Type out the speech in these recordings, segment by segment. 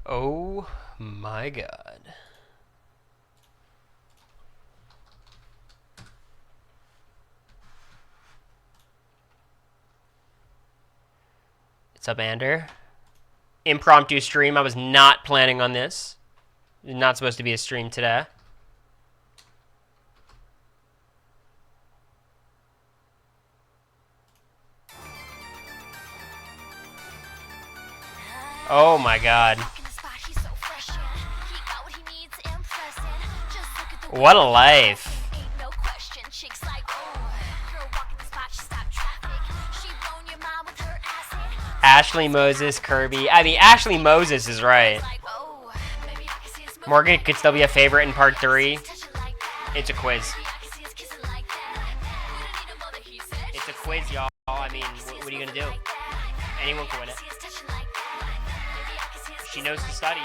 Oh my god. What's up, Ander? Impromptu stream. I was not planning on this. Not supposed to be a stream today. Oh my god. What a life. Ashley Moses, Kirby. I mean, Ashley Moses is right. Morgan could still be a favorite in part 3. It's a quiz. It's a quiz, y'all. I mean, what are you going to do? Anyone can win it. She knows to study.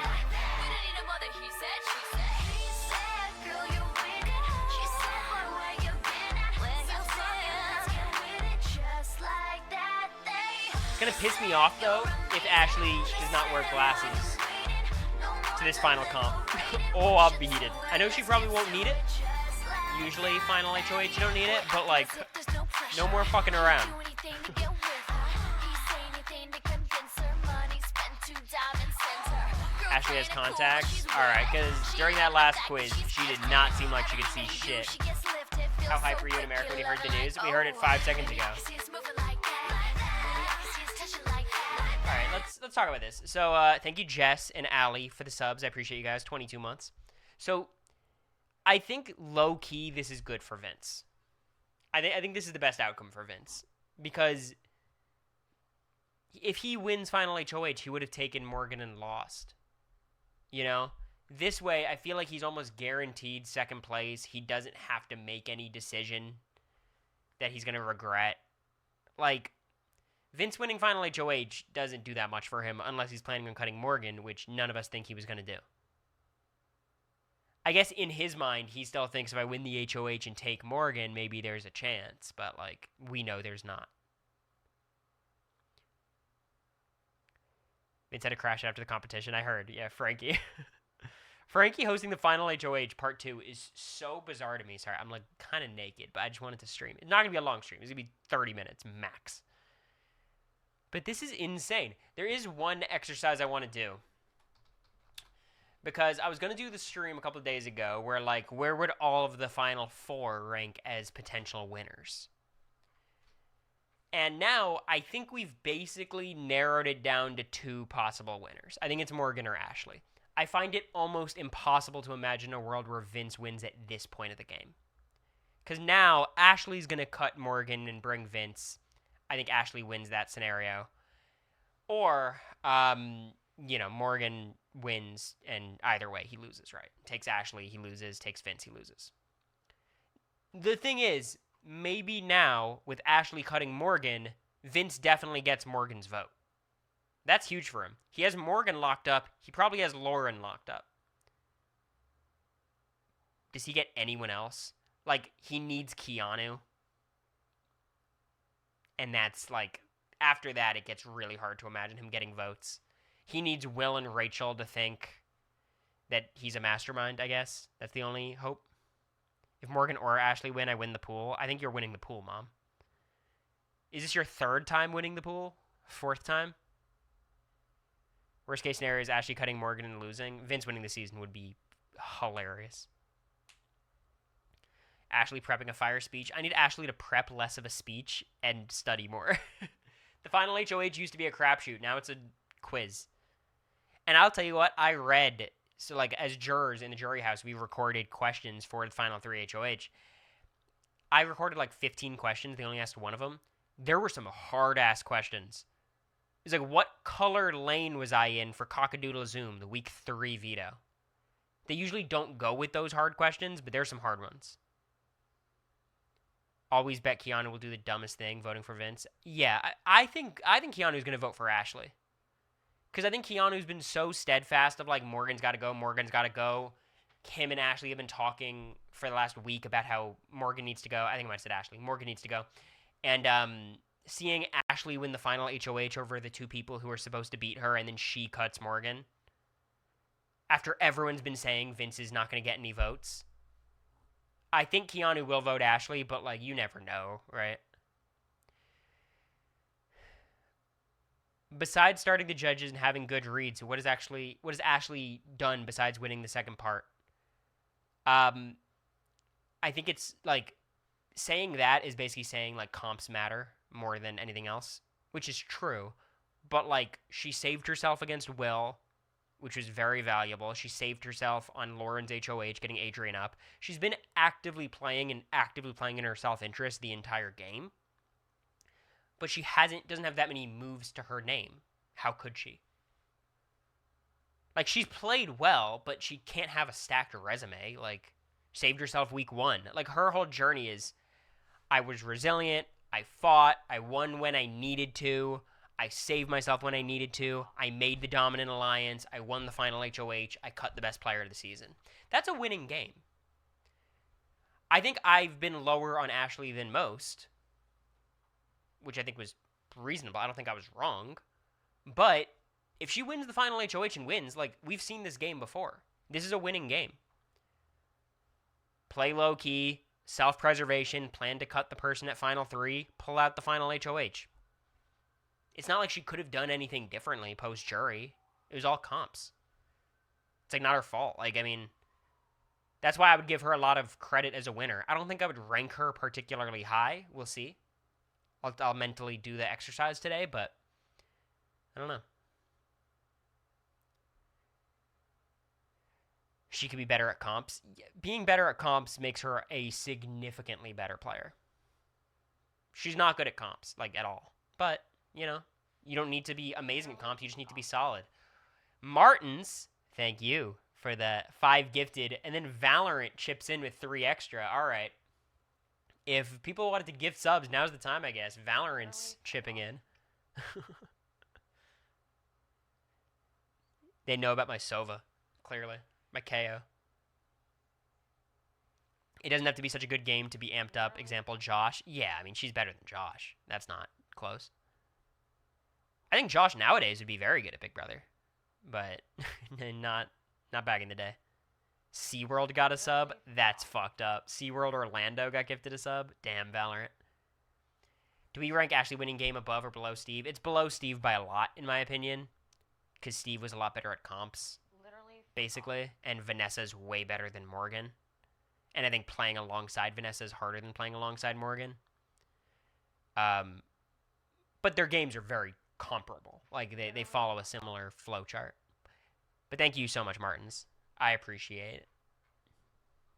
It's going to piss me off, though, if Ashley does not wear glasses to this final comp. Oh, I'll be heated. I know she probably won't need it. Usually, final HOH, you don't need it, but, like, no more fucking around. Ashley has contacts? Alright, because during that last quiz, she did not seem like she could see shit. How hype were you in America when you heard the news? We heard it 5 seconds ago. Alright, let's talk about this. So, thank you, Jess and Allie, for the subs. I appreciate you guys. 22 months. So, I think, low-key, this is good for Vince. I think this is the best outcome for Vince. Because if he wins Final HOH, he would have taken Morgan and lost. You know? This way, I feel like he's almost guaranteed second place. He doesn't have to make any decision that he's going to regret. Like, Vince winning Final HOH doesn't do that much for him unless he's planning on cutting Morgan, which none of us think he was going to do. I guess in his mind, he still thinks if I win the HOH and take Morgan, maybe there's a chance. But, like, we know there's not. Vince had a crash after the competition. I heard. Yeah, Frankie. Frankie hosting the final HOH part 2 is so bizarre to me. Sorry, I'm, like, kind of naked, but I just wanted to stream. It's not going to be a long stream. It's going to be 30 minutes max. But this is insane. There is one exercise I want to do. Because I was going to do the stream a couple of days ago where, like, where would all of the final 4 rank as potential winners? And now, I think we've basically narrowed it down to 2 possible winners. I think it's Morgan or Ashley. I find it almost impossible to imagine a world where Vince wins at this point of the game. Because now, Ashley's going to cut Morgan and bring Vince. I think Ashley wins that scenario. Or, you know, Morgan wins, and either way, he loses, right? Takes Ashley, he loses. Takes Vince, he loses. The thing is, maybe now, with Ashley cutting Morgan, Vince definitely gets Morgan's vote. That's huge for him. He has Morgan locked up. He probably has Lauren locked up. Does he get anyone else? Like, he needs Keanu. And that's, like, after that, it gets really hard to imagine him getting votes. He needs Will and Rachel to think that he's a mastermind, I guess. That's the only hope. If Morgan or Ashley win, I win the pool. I think you're winning the pool, Mom. Is this your 3rd time winning the pool? 4th time? Worst case scenario is Ashley cutting Morgan and losing. Vince winning the season would be hilarious. Ashley prepping a fire speech. I need Ashley to prep less of a speech and study more. The final HOH used to be a crapshoot. Now it's a quiz. And I'll tell you what, I read, so like as jurors in the jury house, we recorded questions for the final 3 HOH. I recorded like 15 questions. They only asked one of them. There were some hard-ass questions. It's like, what color lane was I in for Cockadoodle Zoom, the week 3 veto? They usually don't go with those hard questions, but there's some hard ones. Always bet Keanu will do the dumbest thing, voting for Vince. Yeah, I think Keanu's going to vote for Ashley. Because I think Keanu's been so steadfast of, like, Morgan's got to go, Morgan's got to go. Him and Ashley have been talking for the last week about how Morgan needs to go. I think I might have said Ashley. Morgan needs to go. And seeing Ashley win the final HOH over the 2 people who are supposed to beat her, and then she cuts Morgan. after everyone's been saying Vince is not going to get any votes. I think Keanu will vote Ashley, but, like, you never know, right? Besides starting the judges and having good reads, what has Ashley done besides winning the second part? I think it's, like, saying that is basically saying, like, comps matter more than anything else, which is true. But, like, she saved herself against Will, which was very valuable. She saved herself on Lauren's HOH, getting Adrian up. She's been actively playing in her self-interest the entire game. But she doesn't have that many moves to her name. How could she? Like, she's played well, but she can't have a stacked resume. Like, saved herself week 1. Like, her whole journey is, I was resilient, I fought, I won when I needed to, I saved myself when I needed to, I made the dominant alliance, I won the final HOH, I cut the best player of the season. That's a winning game. I think I've been lower on Ashley than most, which I think was reasonable. I don't think I was wrong. But if she wins the final HOH and wins, like, we've seen this game before. This is a winning game. Play low-key, self-preservation, plan to cut the person at final 3, pull out the final HOH. It's not like she could have done anything differently post-jury. It was all comps. It's, like, not her fault. Like, I mean, that's why I would give her a lot of credit as a winner. I don't think I would rank her particularly high. We'll see. I'll mentally do the exercise today, but I don't know. She could be better at comps. Being better at comps makes her a significantly better player. She's not good at comps, like, at all. But, you know, you don't need to be amazing at comps. You just need to be solid. Martins, thank you for the 5 gifted. And then Valorant chips in with 3 extra. All right. If people wanted to gift subs, now's the time, I guess. Valorant's chipping in. They know about my Sova, clearly. My KO. It doesn't have to be such a good game to be amped up. Example, Josh. Yeah, I mean, she's better than Josh. That's not close. I think Josh nowadays would be very good at Big Brother. But not back in the day. SeaWorld got a sub. That's fucked up. SeaWorld Orlando got gifted a sub. Damn, Valorant. Do we rank Ashley winning game above or below Steve? It's below Steve by a lot, in my opinion. Because Steve was a lot better at comps, basically. And Vanessa's way better than Morgan. And I think playing alongside Vanessa is harder than playing alongside Morgan. But their games are very comparable. Like, they follow a similar flow chart. But thank you so much, Martins. I appreciate it.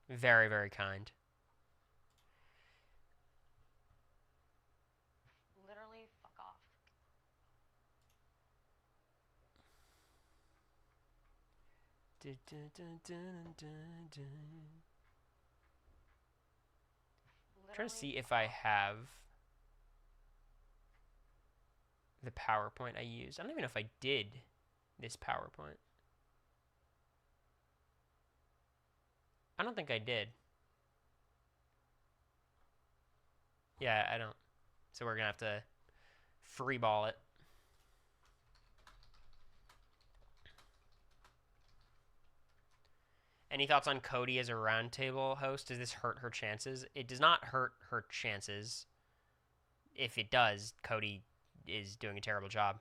Very, very kind. Literally, fuck off. I'm trying to see if I have the PowerPoint I used. I don't even know if I did this PowerPoint. I don't think I did. Yeah, I don't. So we're going to have to free ball it. Any thoughts on Cody as a roundtable host? Does this hurt her chances? It does not hurt her chances. If it does, Cody is doing a terrible job.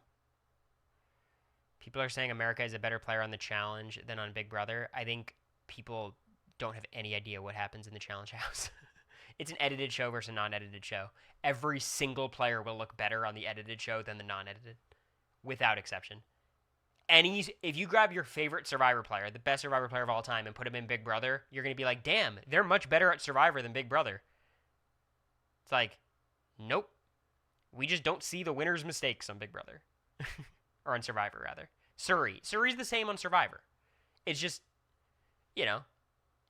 People are saying America is a better player on the challenge than on Big Brother. I think people don't have any idea what happens in the challenge house. It's an edited show versus a non-edited show. Every single player will look better on the edited show than the non-edited, without exception. If you grab your favorite Survivor player, the best Survivor player of all time, and put him in Big Brother, you're going to be like, damn, they're much better at Survivor than Big Brother. It's like, nope. We just don't see the winner's mistakes on Big Brother. Or on Survivor, rather. Suri's the same on Survivor. It's just, you know,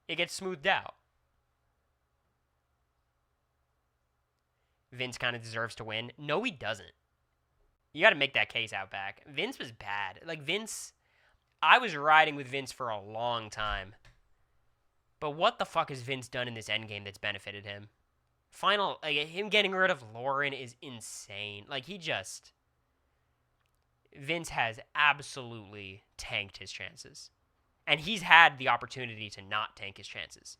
it gets smoothed out. Vince kind of deserves to win. No, he doesn't. You got to make that case out back. Vince was bad. Like, Vince, I was riding with Vince for a long time. But what the fuck has Vince done in this endgame that's benefited him? Him getting rid of Lauren is insane. Like, Vince has absolutely tanked his chances. And he's had the opportunity to not tank his chances.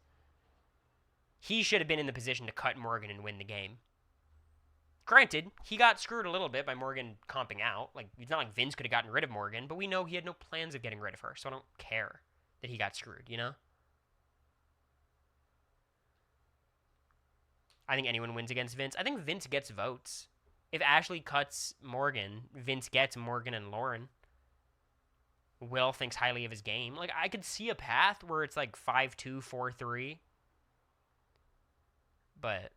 He should have been in the position to cut Morgan and win the game. Granted, he got screwed a little bit by Morgan comping out. Like, it's not like Vince could have gotten rid of Morgan, but we know he had no plans of getting rid of her, so I don't care that he got screwed, you know? I think anyone wins against Vince. I think Vince gets votes. If Ashley cuts Morgan, Vince gets Morgan and Lauren. Will thinks highly of his game. Like, I could see a path where it's like 5-2, 4-3. But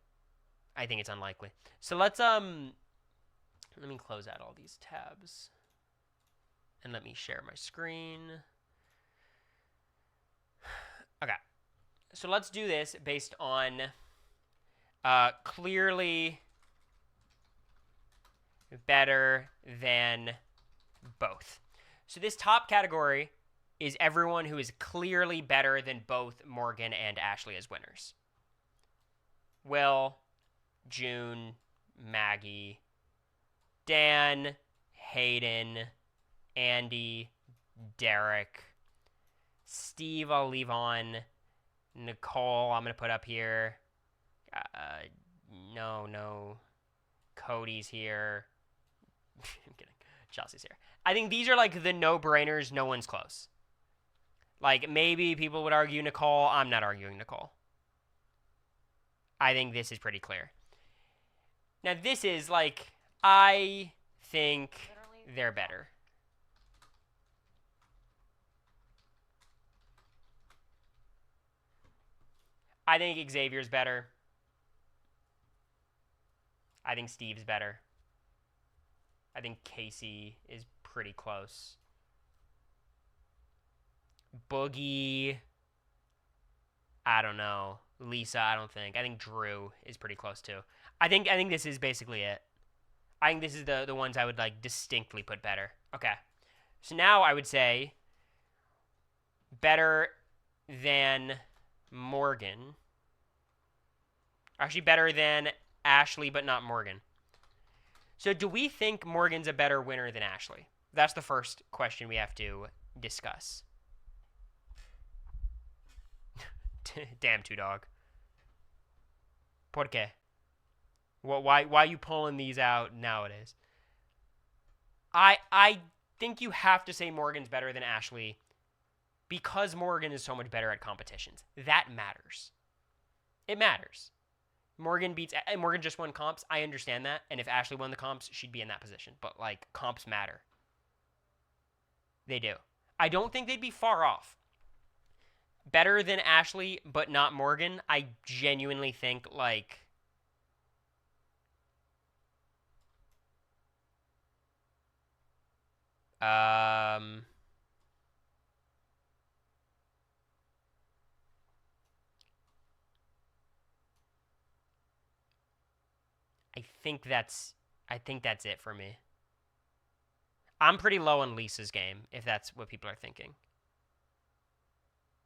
I think it's unlikely. So let me close out all these tabs. And let me share my screen. Okay. So let's do this based on clearly better than both. So this top category is everyone who is clearly better than both Morgan and Ashley as winners. Will, June, Maggie, Dan, Hayden, Andy, Derek, Steve I'll leave on, Nicole I'm going to put up here, no, Cody's here, I'm kidding, Chelsea's here. I think these are like the no-brainers, no one's close. Like, maybe people would argue Nicole, I'm not arguing Nicole. I think this is pretty clear. Now, this is, like, I think they're better. I think Xavier's better. I think Steve's better. I think Casey is pretty close. Boogie, I don't know. Lisa, I don't think. I think Drew is pretty close too. I think this is basically it. I think this is the ones I would like distinctly put better. Okay. So now I would say better than Morgan. Actually better than Ashley but not Morgan. So do we think Morgan's a better winner than Ashley? That's the first question we have to discuss. Damn, Two Dog. Por qué? Why are you pulling these out nowadays? I think you have to say Morgan's better than Ashley because Morgan is so much better at competitions. That matters. It matters. Morgan just won comps. I understand that. And if Ashley won the comps, she'd be in that position. But, like, comps matter. They do. I don't think they'd be far off. Better than Ashley, but not Morgan. I genuinely think, like, I think that's it for me. I'm pretty low on Lisa's game, if that's what people are thinking.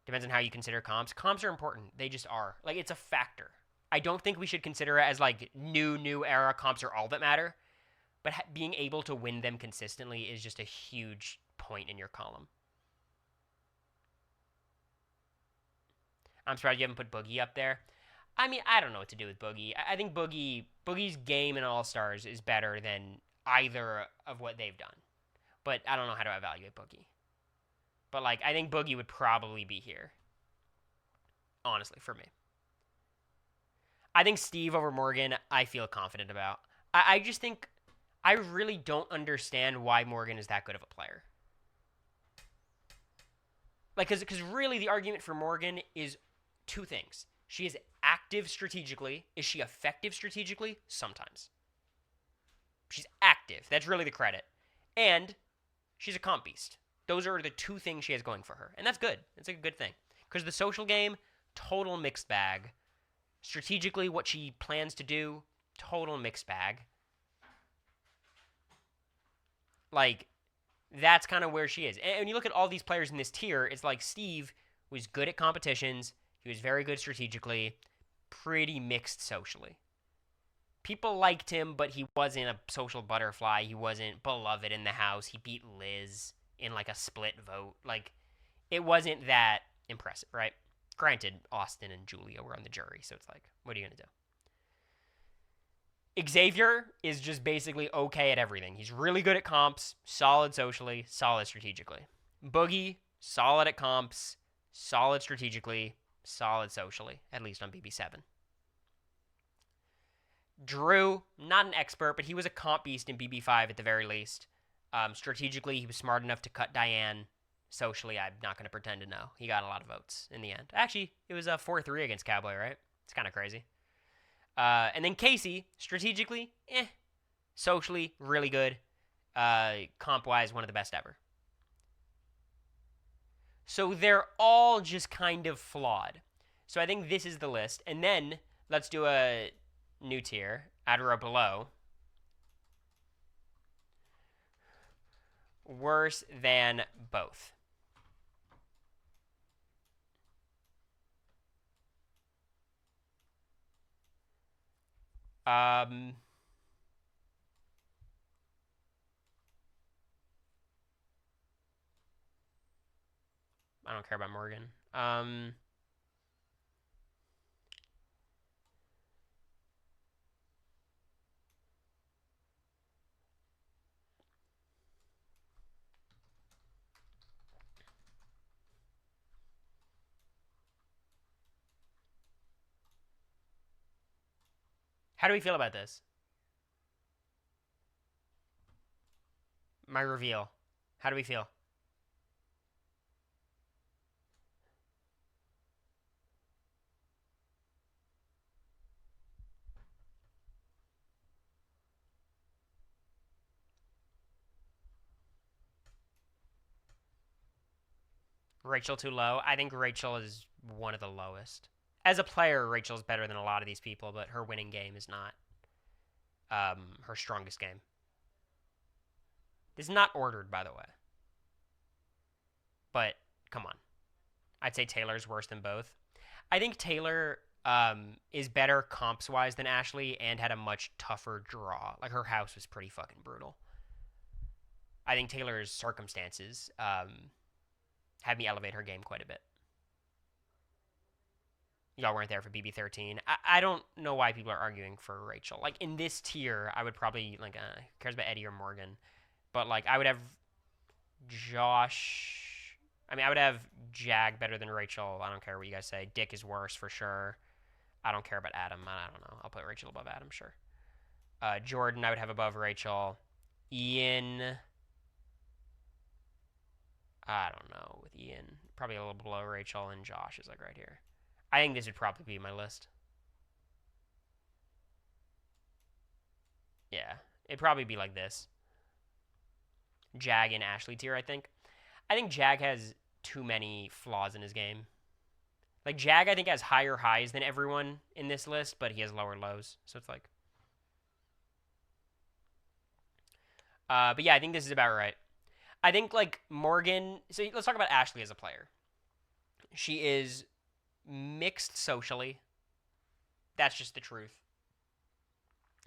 Depends on how you consider comps. Comps are important. They just are. Like, it's a factor. I don't think we should consider it as, like, new era comps are all that matter. But being able to win them consistently is just a huge point in your column. I'm surprised you haven't put Boogie up there. I mean, I don't know what to do with Boogie. I think Boogie's game in All-Stars is better than either of what they've done. But I don't know how to evaluate Boogie. But, like, I think Boogie would probably be here. Honestly, for me. I think Steve over Morgan, I feel confident about. I just think, I really don't understand why Morgan is that good of a player. Like, because really the argument for Morgan is two things. She is active strategically. Is she effective strategically? Sometimes. She's active. That's really the credit. And she's a comp beast. Those are the two things she has going for her. And that's good. It's a good thing. Because the social game, total mixed bag. Strategically, what she plans to do, total mixed bag. Like, that's kind of where she is. And when you look at all these players in this tier, it's like Steve was good at competitions. He was very good strategically. Pretty mixed socially. People liked him, but he wasn't a social butterfly. He wasn't beloved in the house. He beat Liz in, like, a split vote. Like, it wasn't that impressive, right? Granted, Austin and Julia were on the jury, so it's like, what are you going to do? Xavier is just basically okay at everything. He's really good at comps, solid socially, solid strategically. Boogie, solid at comps, solid strategically, solid socially, at least on BB7. Drew, not an expert, but he was a comp beast in BB5 at the very least. Strategically, he was smart enough to cut Diane. Socially, I'm not going to pretend to know. He got a lot of votes in the end. Actually, it was a 4-3 against Cowboy, right? It's kind of crazy. And then Casey, strategically, socially, really good. Comp-wise, one of the best ever. So they're all just kind of flawed. So I think this is the list. And then let's do a new tier, at or below. Worse than both. I don't care about Morgan. How do we feel about this? My reveal. How do we feel? Rachel too low? I think Rachel is one of the lowest. As a player, Rachel's better than a lot of these people, but her winning game is not her strongest game. This is not ordered, by the way. But, come on. I'd say Taylor's worse than both. I think Taylor is better comps-wise than Ashley and had a much tougher draw. Like, her house was pretty fucking brutal. I think Taylor's circumstances had me elevate her game quite a bit. Y'all weren't there for BB13. I don't know why people are arguing for Rachel. Like, in this tier, I would probably, like, who cares about Eddie or Morgan? But, like, I would have Josh. I mean, I would have Jag better than Rachel. I don't care what you guys say. Dick is worse for sure. I don't care about Adam. I don't know. I'll put Rachel above Adam, sure. Jordan, I would have above Rachel. Ian. I don't know. With Ian, probably a little below Rachel, and Josh is, like, right here. I think this would probably be my list. Yeah, it'd probably be like this. Jag and Ashley tier, I think. I think Jag has too many flaws in his game. Like, Jag, I think, has higher highs than everyone in this list, but he has lower lows. So it's like... but yeah, I think this is about right. I think, like, Morgan... So let's talk about Ashley as a player. She is mixed socially. That's just the truth.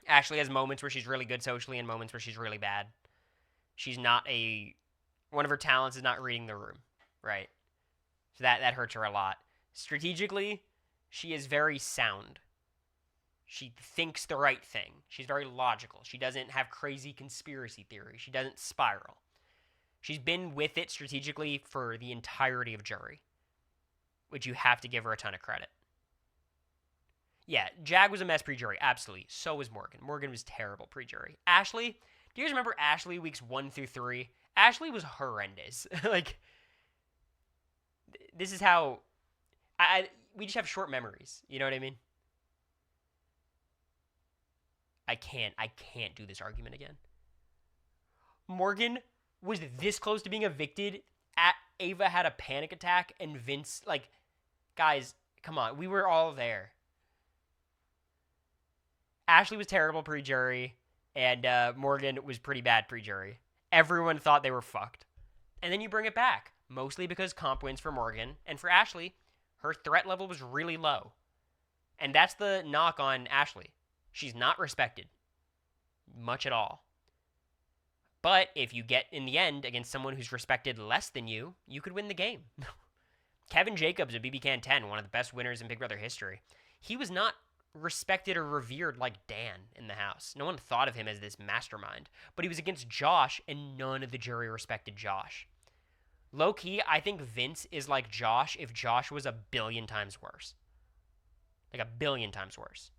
Ashley has moments where she's really good socially and moments where she's really bad. She's not a... One of her talents is not reading the room, right? So that hurts her a lot. Strategically, she is very sound. She thinks the right thing. She's very logical. She doesn't have crazy conspiracy theories. She doesn't spiral. She's been with it strategically for the entirety of Jury, which you have to give her a ton of credit. Yeah, Jag was a mess pre-Jury, absolutely. So was Morgan. Morgan was terrible pre-Jury. Ashley, do you guys remember Ashley weeks 1 through 3? Ashley was horrendous. Like, this is how... we just have short memories. You know what I mean? I can't do this argument again. Morgan was this close to being evicted. Ava had a panic attack, and Vince, like, guys, come on. We were all there. Ashley was terrible pre-Jury, and Morgan was pretty bad pre-Jury. Everyone thought they were fucked. And then you bring it back, mostly because comp wins for Morgan, and for Ashley, her threat level was really low. And that's the knock on Ashley. She's not respected. Much at all. But if you get in the end against someone who's respected less than you, you could win the game. Kevin Jacobs of BB Can 10, one of the best winners in Big Brother history. He was not respected or revered like Dan in the house. No one thought of him as this mastermind. But he was against Josh, and none of the jury respected Josh. Low key, I think Vince is like Josh if Josh was a billion times worse. Like a billion times worse.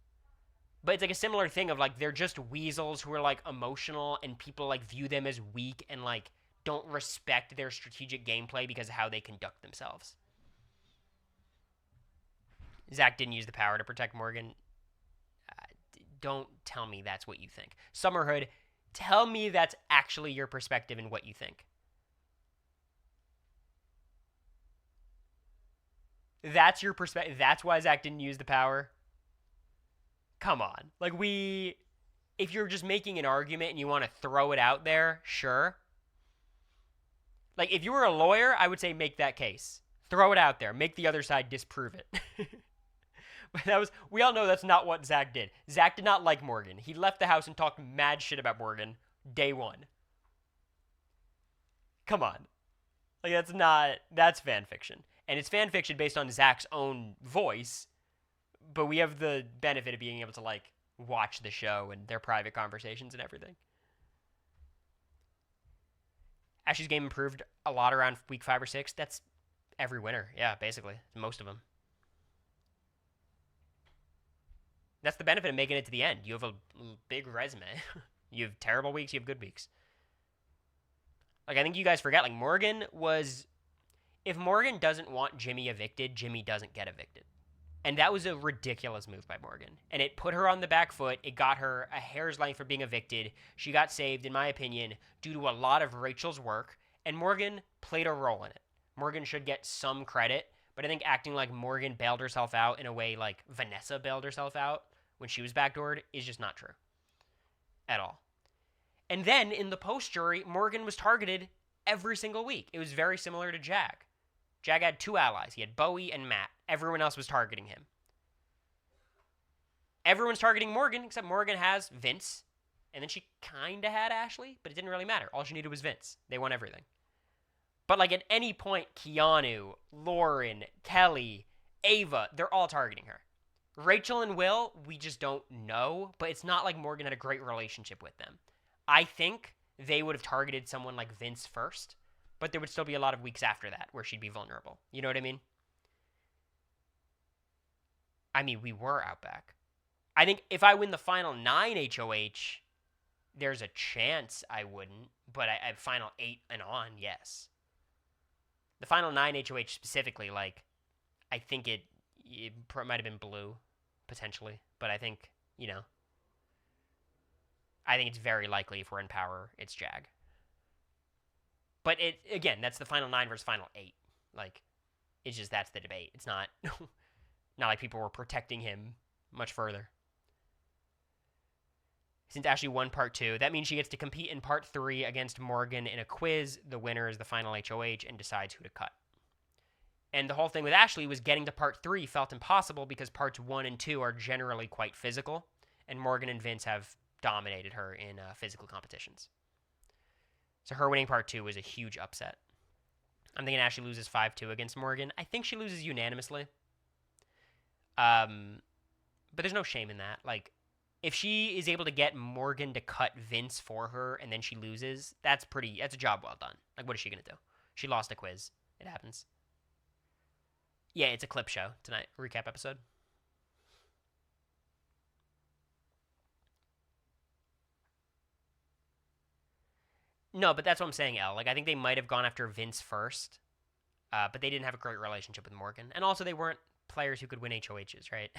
But it's like a similar thing of like they're just weasels who are like emotional and people like view them as weak and like don't respect their strategic gameplay because of how they conduct themselves. Zach didn't use the power to protect Morgan. Don't tell me that's what you think. Summerhood, tell me that's actually your perspective and what you think. That's your perspective. That's why Zach didn't use the power. Come on. Like, if you're just making an argument and you want to throw it out there, sure. Like, if you were a lawyer, I would say make that case. Throw it out there. Make the other side disprove it. But we all know that's not what Zach did. Zach did not like Morgan. He left the house and talked mad shit about Morgan day one. Come on. Like, that's fan fiction. And it's fan fiction based on Zach's own voice, but we have the benefit of being able to, like, watch the show and their private conversations and everything. Ashley's game improved a lot around week 5 or 6. That's every winner. Yeah, basically. Most of them. That's the benefit of making it to the end. You have a big resume. You have terrible weeks, you have good weeks. Like, I think you guys forget, like, Morgan was... If Morgan doesn't want Jimmy evicted, Jimmy doesn't get evicted. And that was a ridiculous move by Morgan. And it put her on the back foot. It got her a hair's length from being evicted. She got saved, in my opinion, due to a lot of Rachel's work. And Morgan played a role in it. Morgan should get some credit. But I think acting like Morgan bailed herself out in a way like Vanessa bailed herself out when she was backdoored is just not true. At all. And then in the post-jury, Morgan was targeted every single week. It was very similar to Jag. Jag had 2 allies. He had Bowie and Matt. Everyone else was targeting him. Everyone's targeting Morgan, except Morgan has Vince. And then she kind of had Ashley, but it didn't really matter. All she needed was Vince. They won everything. But like at any point, Keanu, Lauren, Kelly, Ava, they're all targeting her. Rachel and Will, we just don't know. But it's not like Morgan had a great relationship with them. I think they would have targeted someone like Vince first. But there would still be a lot of weeks after that where she'd be vulnerable. You know what I mean? I mean, we were Outback. I think if I win the final 9 HOH, there's a chance I wouldn't. But I final 8 and on, yes. The final 9 HOH specifically, like, I think it might have been blue, potentially. But I think, you know, I think it's very likely if we're in power, it's Jag. But it again, that's the final 9 versus final 8. Like, it's just that's the debate. It's not not like people were protecting him much further. Since Ashley won part 2, that means she gets to compete in part 3 against Morgan in a quiz. The winner is the final HOH and decides who to cut. And the whole thing with Ashley was getting to part 3 felt impossible because parts 1 and 2 are generally quite physical, and Morgan and Vince have dominated her in physical competitions. So her winning part 2 was a huge upset. I'm thinking Ashley loses 5-2 against Morgan. I think she loses unanimously. But there's no shame in that. Like, if she is able to get Morgan to cut Vince for her and then she loses, that's a job well done. Like, what is she going to do? She lost a quiz. It happens. Yeah, it's a clip show tonight. Recap episode. No, but that's what I'm saying, Elle. Like, I think they might have gone after Vince first, but they didn't have a great relationship with Morgan. And also, they weren't players who could win HOHs, right?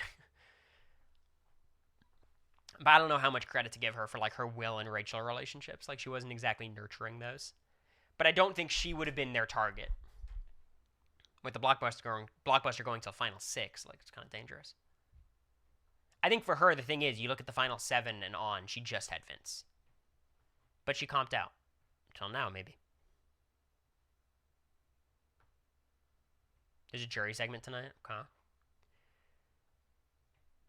But I don't know how much credit to give her for, like, her Will and Rachel relationships. Like, she wasn't exactly nurturing those. But I don't think she would have been their target. With the blockbuster going till final 6, like, it's kind of dangerous. I think for her, the thing is, you look at the final 7 and on, she just had Vince. But she comped out. Until now, maybe. There's a jury segment tonight. Okay.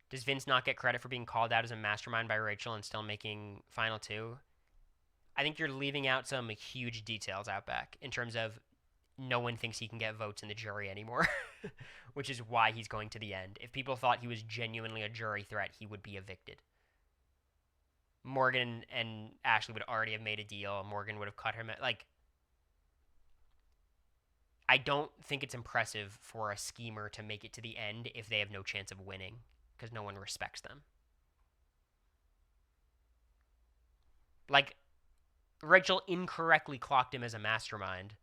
Does Vince not get credit for being called out as a mastermind by Rachel and still making final 2? I think you're leaving out some huge details, Outback, in terms of no one thinks he can get votes in the jury anymore, which is why he's going to the end. If people thought he was genuinely a jury threat, he would be evicted. Morgan and Ashley would already have made a deal. Morgan would have cut him. I don't think it's impressive for a schemer to make it to the end if they have no chance of winning, because no one respects them. Like, Rachel incorrectly clocked him as a mastermind,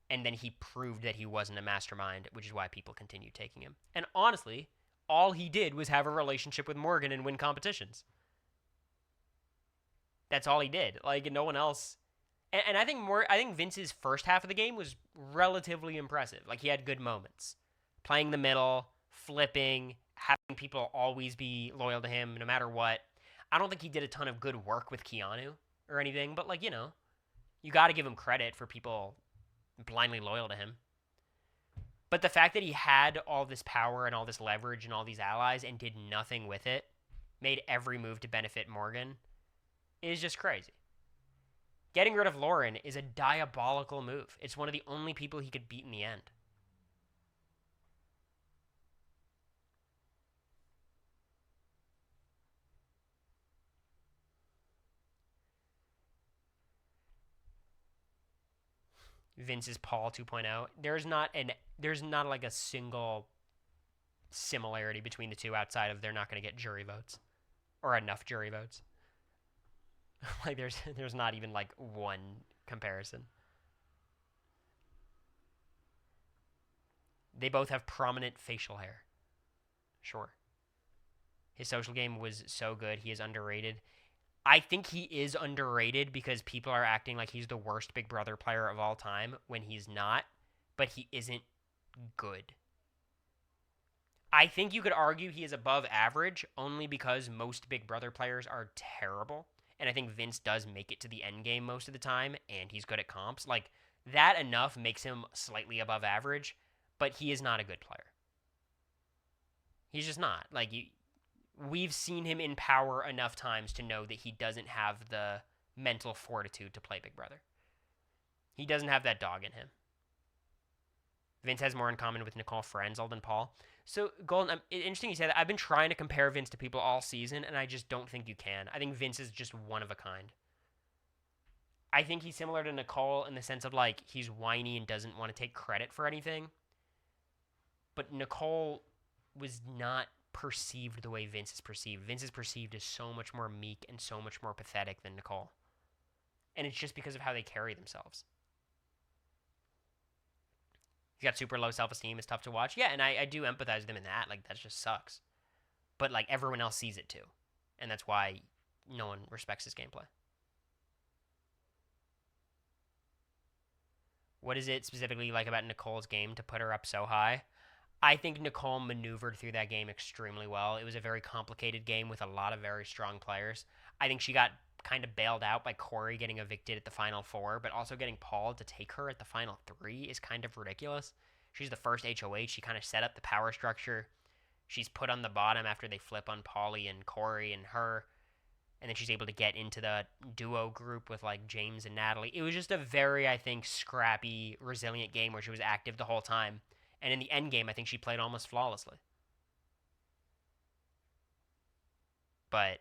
and then he proved that he wasn't a mastermind, which is why people continued taking him. And honestly, all he did was have a relationship with Morgan and win competitions. That's all he did. Like, no one else. And I think Vince's first half of the game was relatively impressive. Like, he had good moments. Playing the middle, flipping, having people always be loyal to him no matter what. I don't think he did a ton of good work with Keanu or anything, but, like, you know, you got to give him credit for people blindly loyal to him. But the fact that he had all this power and all this leverage and all these allies and did nothing with it, made every move to benefit Morgan, is just crazy. Getting rid of Lauren is a diabolical move. It's one of the only people he could beat in the end. Vince's Paul 2.0. There's not like a single similarity between the two outside of they're not going to get jury votes or enough jury votes. Like there's not even like one comparison. They both have prominent facial hair. Sure. His social game was so good. He is underrated. I think he is underrated because people are acting like he's the worst Big Brother player of all time when he's not, but he isn't good. I think you could argue he is above average only because most Big Brother players are terrible. And I think Vince does make it to the end game most of the time, and he's good at comps. Like, that enough makes him slightly above average, but he is not a good player. He's just not. Like, we've seen him in power enough times to know that he doesn't have the mental fortitude to play Big Brother. He doesn't have that dog in him. Vince has more in common with Nicole Frenzel than Paul. So, Golden, interesting you say that. I've been trying to compare Vince to people all season, and I just don't think you can. I think Vince is just one of a kind. I think he's similar to Nicole in the sense of, like, he's whiny and doesn't want to take credit for anything. But Nicole was not perceived the way Vince is perceived. Vince is perceived as so much more meek and so much more pathetic than Nicole. And it's just because of how they carry themselves. He's got super low self-esteem. It's tough to watch. Yeah, and I do empathize with him in that. Like, that just sucks. But, like, everyone else sees it, too. And that's why no one respects his gameplay. What is it specifically like about Nicole's game to put her up so high? I think Nicole maneuvered through that game extremely well. It was a very complicated game with a lot of very strong players. I think she got kind of bailed out by Cory getting evicted at the final 4, but also getting Paul to take her at the final 3 is kind of ridiculous. She's the first HOH. She kind of set up the power structure. She's put on the bottom after they flip on Paulie and Cory and her. And then she's able to get into the duo group with, like, James and Natalie. It was just a very, I think, scrappy, resilient game where she was active the whole time. And in the end game, I think she played almost flawlessly. But,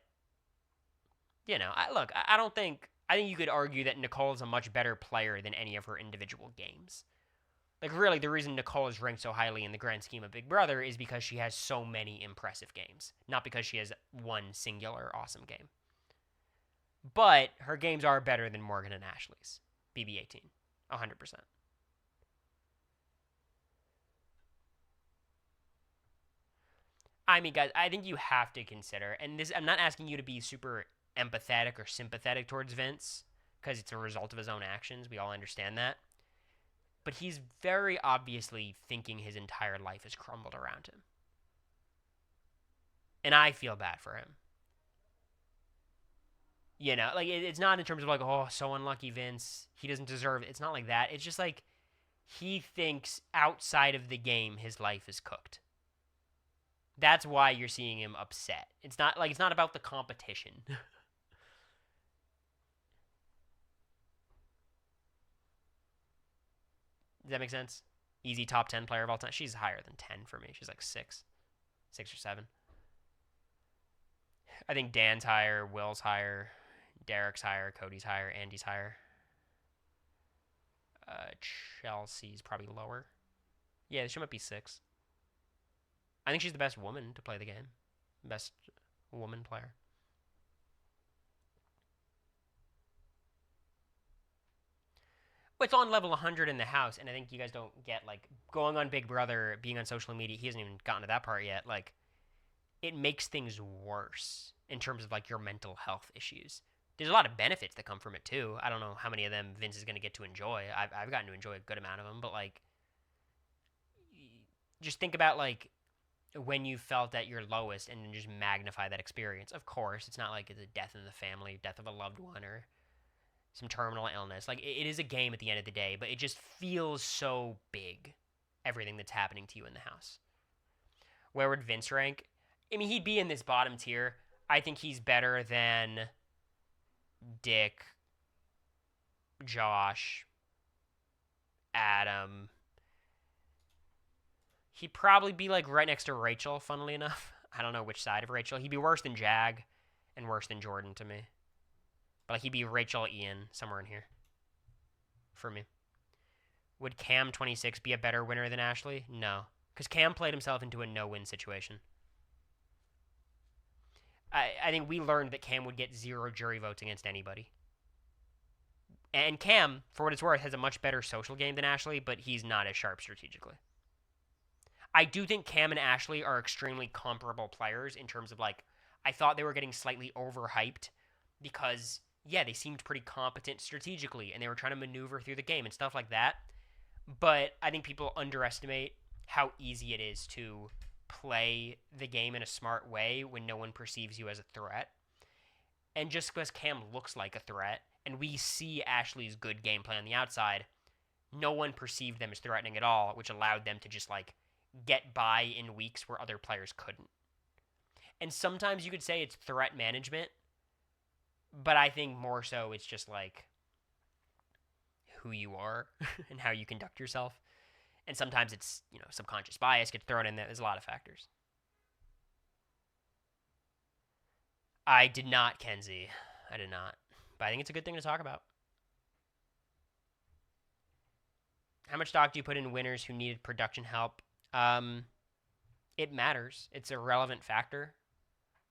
you know, I think you could argue that Nicole is a much better player than any of her individual games. Like, really, the reason Nicole is ranked so highly in the grand scheme of Big Brother is because she has so many impressive games, not because she has one singular awesome game. But her games are better than Morgan and Ashley's. BB18. 100%. I mean, guys, I think you have to consider, and this, I'm not asking you to be super empathetic or sympathetic towards Vince, because it's a result of his own actions. We all understand that. But he's very obviously thinking his entire life has crumbled around him. And I feel bad for him. You know, like, it's not in terms of, like, oh, so unlucky Vince, he doesn't deserve it. It's not like that. It's just like he thinks outside of the game his life is cooked. That's why you're seeing him upset. It's not about the competition. that make sense? Easy top 10 player of all time. She's higher than 10 for me. She's like 6 or 7. I think Dan's higher, Will's higher, Derek's higher, Cody's higher, Andy's higher. Chelsea's probably lower. Yeah, she might be 6. I think she's the best woman to play the game. Best woman player. Well, it's on level 100 in the house, and I think you guys don't get, like, going on Big Brother, being on social media, he hasn't even gotten to that part yet, like, it makes things worse in terms of, like, your mental health issues. There's a lot of benefits that come from it, too. I don't know how many of them Vince is going to get to enjoy. I've gotten to enjoy a good amount of them, but, like, just think about, like, when you felt at your lowest and then just magnify that experience. Of course, it's not like it's a death in the family, death of a loved one, or some terminal illness. Like, it is a game at the end of the day, but it just feels so big, everything that's happening to you in the house. Where would Vince rank? I mean, he'd be in this bottom tier. I think he's better than Dick, Josh, Adam. He'd probably be, like, right next to Rachel, funnily enough. I don't know which side of Rachel. He'd be worse than Jag and worse than Jordan to me. But, like, he'd be Rachel, Ian, somewhere in here for me. Would Cam 26 be a better winner than Ashley? No. Because Cam played himself into a no-win situation. I think we learned that Cam would get 0 jury votes against anybody. And Cam, for what it's worth, has a much better social game than Ashley, but he's not as sharp strategically. I do think Cam and Ashley are extremely comparable players in terms of, like, I thought they were getting slightly overhyped because, yeah, they seemed pretty competent strategically, and they were trying to maneuver through the game and stuff like that. But I think people underestimate how easy it is to play the game in a smart way when no one perceives you as a threat. And just because Cam looks like a threat, and we see Ashley's good gameplay on the outside, no one perceived them as threatening at all, which allowed them to just, like, get by in weeks where other players couldn't. And sometimes you could say it's threat management, but I think more so it's just, like, who you are and how you conduct yourself. And sometimes it's, you know, subconscious bias gets thrown in there. There's a lot of factors. I did not, Kenzie. I did not. But I think it's a good thing to talk about. How much stock do you put in winners who needed production help? It matters. It's a relevant factor.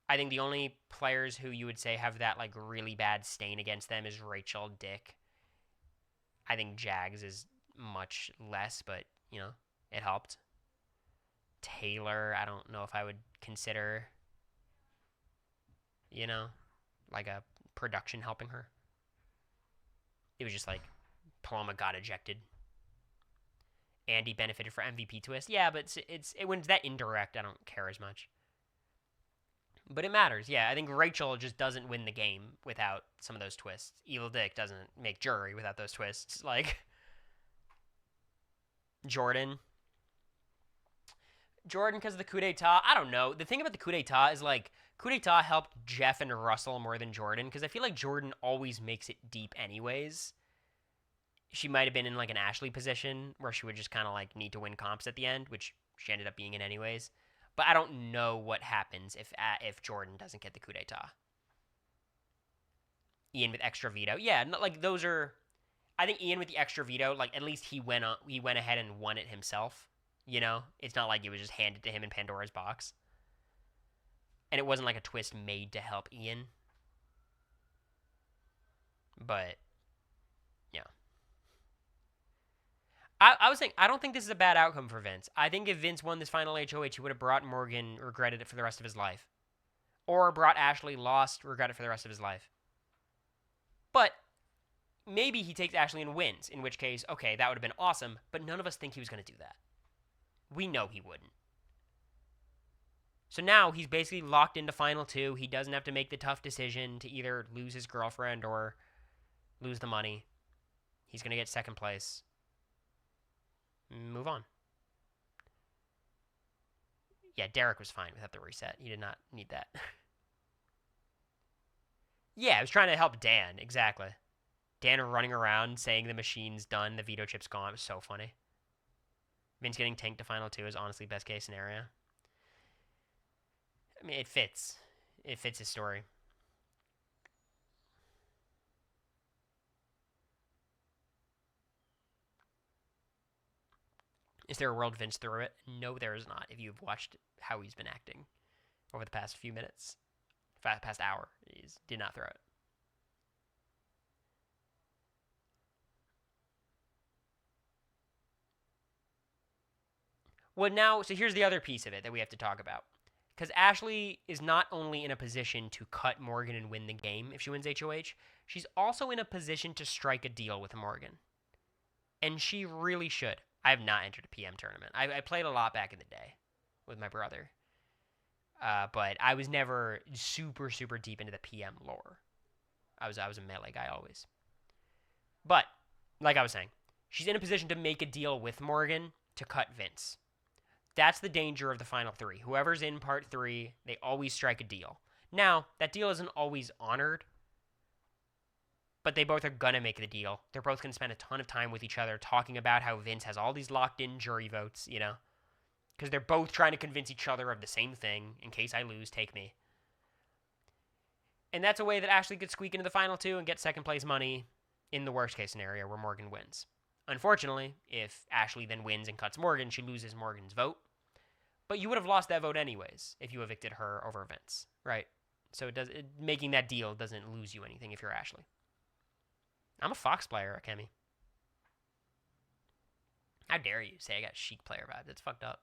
I think the only players who you would say have that, like, really bad stain against them is Rachel, Dick. I think Jags is much less, but, you know, it helped. Taylor, I don't know if I would consider, you know, like a production helping her. It was just like Paloma got ejected. Andy benefited for MVP twist. Yeah, but when it's that indirect, I don't care as much. But it matters. Yeah, I think Rachel just doesn't win the game without some of those twists. Evil Dick doesn't make jury without those twists. Like, Jordan because of the coup d'etat. I don't know. The thing about the coup d'etat is, like, coup d'etat helped Jeff and Russell more than Jordan, because I feel like Jordan always makes it deep anyways. She might have been in, like, an Ashley position where she would just kind of, like, need to win comps at the end, which she ended up being in anyways. But I don't know what happens if Jordan doesn't get the coup d'etat. Ian with extra veto. Yeah, like, those are... I think Ian with the extra veto, like, at least he went ahead and won it himself. You know? It's not like it was just handed to him in Pandora's box. And it wasn't like a twist made to help Ian. But, yeah. I was saying, I don't think this is a bad outcome for Vince. I think if Vince won this final HOH, he would have brought Morgan, regretted it for the rest of his life. Or brought Ashley, lost, regret it for the rest of his life. But maybe he takes Ashley and wins, in which case, okay, that would have been awesome, but none of us think he was going to do that. We know he wouldn't. So now he's basically locked into Final 2. He doesn't have to make the tough decision to either lose his girlfriend or lose the money. He's going to get second place. Move on. Yeah, Derek was fine without the reset. He did not need that. Yeah, I was trying to help Dan, exactly. Dan running around saying the machine's done, the veto chip's gone. It was so funny. Vince getting tanked to final two is honestly best case scenario. I mean, it fits. It fits his story. Is there a world Vince threw it? No, there is not. If you've watched how he's been acting over the past few minutes, past hour, he did not throw it. Well, now, so here's the other piece of it that we have to talk about. Because Ashley is not only in a position to cut Morgan and win the game if she wins HOH, she's also in a position to strike a deal with Morgan. And she really should. I have not entered a PM tournament. I played a lot back in the day with my brother. But I was never super, super deep into the PM lore. I was a melee guy always. But, like I was saying, she's in a position to make a deal with Morgan to cut Vince. That's the danger of the final three. Whoever's in part three, they always strike a deal. Now, that deal isn't always honored, but they both are going to make the deal. They're both going to spend a ton of time with each other talking about how Vince has all these locked-in jury votes, you know? Because they're both trying to convince each other of the same thing. In case I lose, take me. And that's a way that Ashley could squeak into the final two and get second place money in the worst case scenario where Morgan wins. Unfortunately, if Ashley then wins and cuts Morgan, she loses Morgan's vote. But you would have lost that vote anyways if you evicted her over Vince, right? So making that deal doesn't lose you anything if you're Ashley. I'm a Fox player, Akemi. How dare you say I got Sheik player vibes? That's fucked up.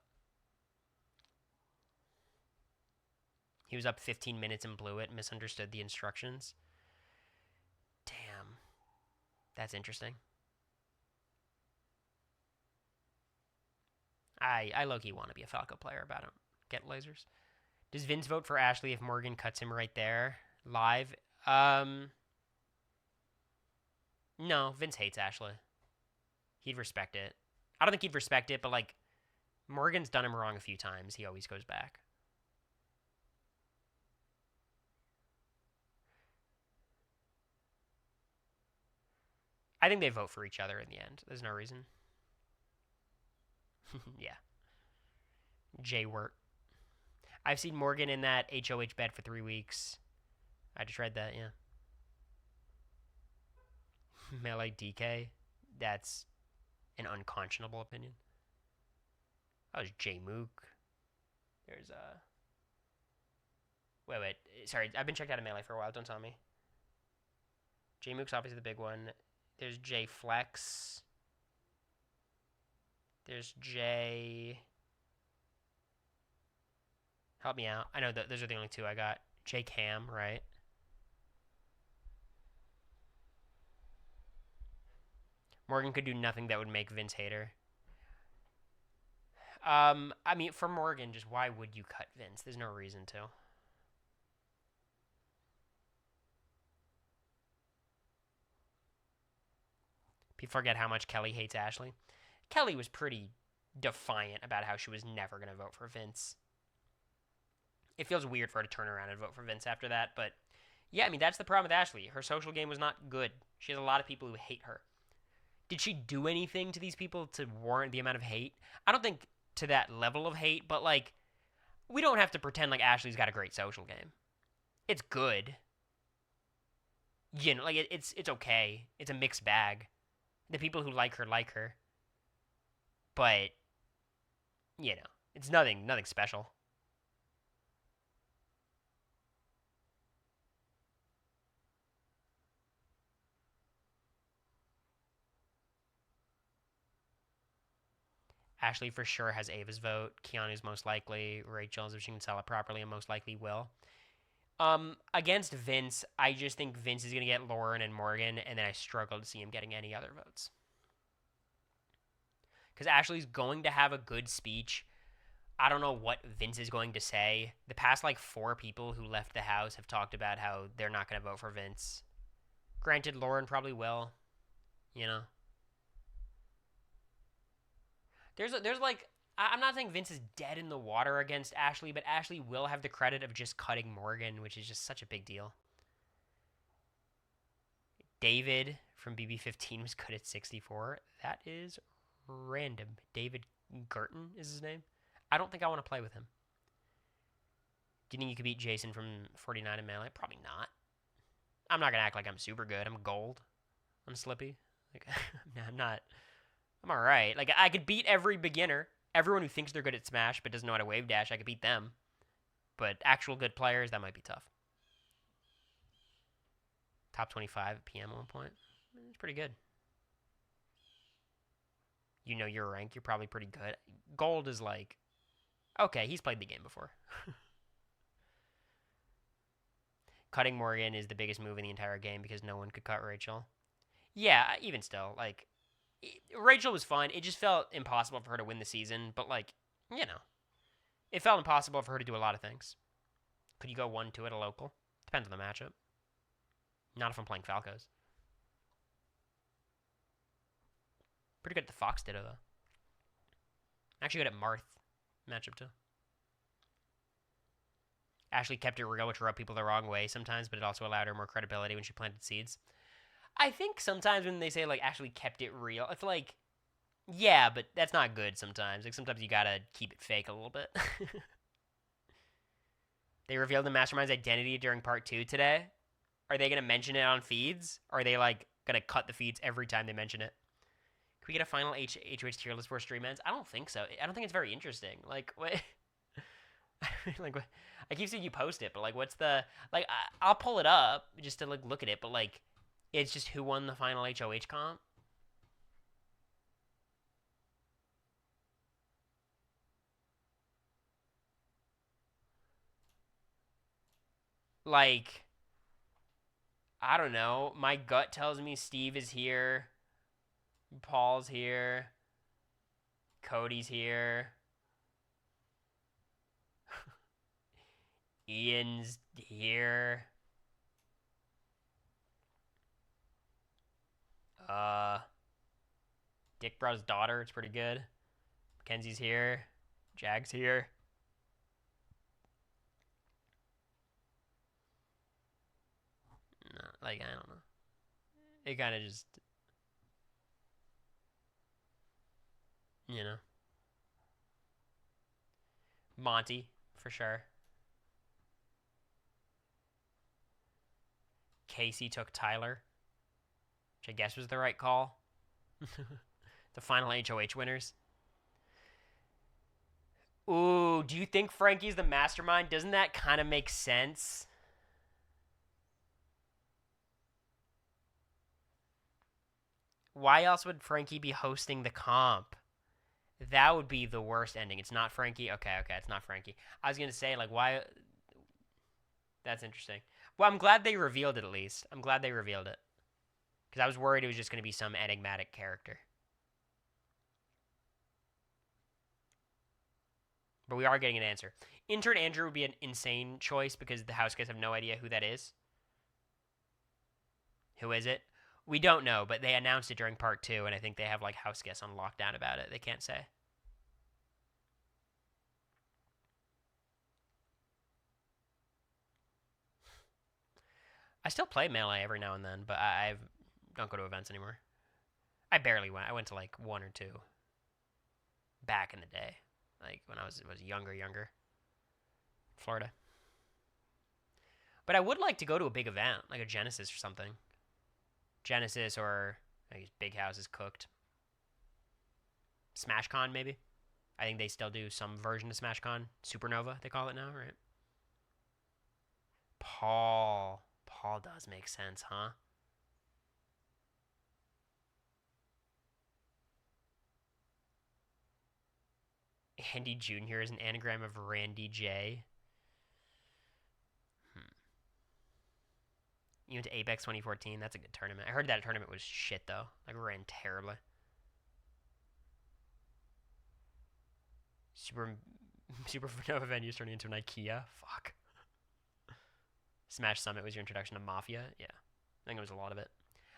He was up 15 minutes and blew it, misunderstood the instructions. Damn. That's interesting. I low-key want to be a Falco player about him. Get lasers. Does Vince vote for Ashley if Morgan cuts him right there? Live? No, Vince hates Ashley. He'd respect it. I don't think he'd respect it, but, like, Morgan's done him wrong a few times. He always goes back. I think they vote for each other in the end. There's no reason. Yeah. Jay Wirt. I've seen Morgan in that HOH bed for 3 weeks. I just read that, yeah. Melee DK. That's an unconscionable opinion. That was J Mook. There's Wait. Sorry, I've been checked out of Melee for a while. Don't tell me. J Mook's obviously the big one. There's J Flex. There's J. Help me out. I know those are the only two I got. J Cam, right? Morgan could do nothing that would make Vince hate her. I mean, for Morgan, just why would you cut Vince? There's no reason to. People forget how much Kelly hates Ashley. Kelly was pretty defiant about how she was never going to vote for Vince. It feels weird for her to turn around and vote for Vince after that, but yeah, I mean, that's the problem with Ashley. Her social game was not good. She has a lot of people who hate her. Did she do anything to these people to warrant the amount of hate? I don't think to that level of hate, but, like, we don't have to pretend like Ashley's got a great social game. It's good. You know, like, it's okay. It's a mixed bag. The people who like her. But, you know, it's nothing special. Ashley for sure has Ava's vote. Keanu's most likely. Rachel's, if she can sell it properly, and most likely will. Against Vince, I just think Vince is going to get Lauren and Morgan, and then I struggle to see him getting any other votes. Because Ashley's going to have a good speech. I don't know what Vince is going to say. The past, like, 4 people who left the house have talked about how they're not going to vote for Vince. Granted, Lauren probably will. You know? There's like, I'm not saying Vince is dead in the water against Ashley, but Ashley will have the credit of just cutting Morgan, which is just such a big deal. David from BB15 was good at 64. That is random. David Gurton is his name. I don't think I want to play with him. Do you think you could beat Jason from 49 in Melee? Probably not. I'm not going to act like I'm super good. I'm gold. I'm Slippy. Like, I'm not. I'm alright. Like, I could beat every beginner. Everyone who thinks they're good at Smash but doesn't know how to wave dash, I could beat them. But actual good players, that might be tough. Top 25 PM at one point. It's pretty good. You know your rank, you're probably pretty good. Gold is like, okay, he's played the game before. Cutting Morgan is the biggest move in the entire game because no one could cut Rachel. Yeah, even still, like, Rachel was fun. It just felt impossible for her to win the season, but, like, you know, it felt impossible for her to do a lot of things. Could you go 1-2 at a local? Depends on the matchup. Not if I'm playing Falcos. Pretty good at the Fox Ditto, though. Actually good at Marth matchup, too. Ashley kept it real, which rubbed people the wrong way sometimes, but it also allowed her more credibility when she planted seeds. I think sometimes when they say, like, Ashley kept it real, it's like, yeah, but that's not good sometimes. Like, sometimes you gotta keep it fake a little bit. They revealed the Mastermind's identity during part 2 today. Are they gonna mention it on feeds? Or are they, like, gonna cut the feeds every time they mention it? Can we get a final HOH tier list for stream ends? I don't think so. I don't think it's very interesting. Like, what? Like, what? I keep seeing you post it, but, like, what's the... Like, I'll pull it up just to, like, look at it, but, like, it's just who won the final HOH comp. Like, I don't know. My gut tells me Steve is here. Paul's here. Cody's here. Ian's here. Dick Bro's daughter, it's pretty good. Mackenzie's here. Jag's here. No, like, I don't know. It kind of just, you know. Monty, for sure. Casey took Tyler, which I guess was the right call. The final HOH winners. Ooh, do you think Frankie's the mastermind? Doesn't that kind of make sense? Why else would Frankie be hosting the comp? That would be the worst ending. It's not Frankie? Okay, it's not Frankie. I was going to say, like, why... That's interesting. Well, I'm glad they revealed it, at least. I'm glad they revealed it. Because I was worried it was just going to be some enigmatic character. But we are getting an answer. Intern Andrew would be an insane choice because the house guys have no idea who that is. Who is it? We don't know, but they announced it during part 2, and I think they have, like, house guests on lockdown about it. They can't say. I still play Melee every now and then, but I don't go to events anymore. I barely went. I went to, like, 1 or 2 back in the day, like, when I was younger. Florida. But I would like to go to a big event, like a Genesis or something. Genesis or I guess Big House is cooked. SmashCon, maybe. I think they still do some version of SmashCon. Supernova, they call it now, right? Paul does make sense, huh? Andy Jr. is an anagram of Randy J. You went to Apex 2014. That's a good tournament. I heard that tournament was shit, though. Like, ran terribly. Supernova venues turning into an IKEA? Fuck. Smash Summit was your introduction to Mafia? Yeah. I think it was a lot of it.